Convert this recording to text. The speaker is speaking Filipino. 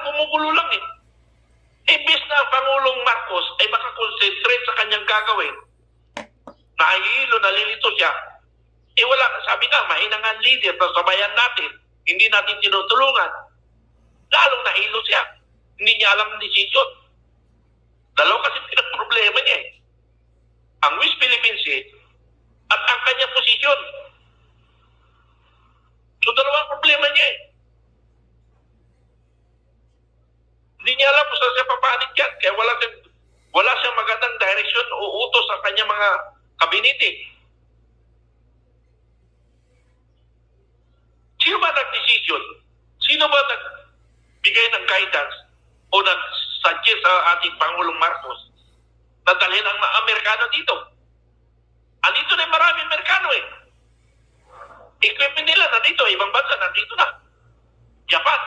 gumugulo lang eh. Imbis na ang Pangulong Marcos ay makakonsentrate sa kanyang gagawin, nahihilo, nalilito siya. Eh wala, sabi nga, mahinang ang leader, sabayan natin, hindi natin tinutulungan. Lalong nahilo siya. Hindi niya alam ang desisyon. Dalawa kasi pinag-problema niya eh. Ang West Philippine Sea at ang kanyang posisyon. So dalawang problema niya eh. Hindi niya alam kung saan siya papanik yan. Kaya wala siyang magandang direction o utos sa kanyang mga kabinete. Sino ba nag-decision? Sino ba nagbigay ng guidance o nag-suggest sa ating Pangulong Marcos na dalhin ang mga Amerikano dito? Andito na maraming Amerikano eh. Equipment nila nandito, ibang bansa nandito na. Japan.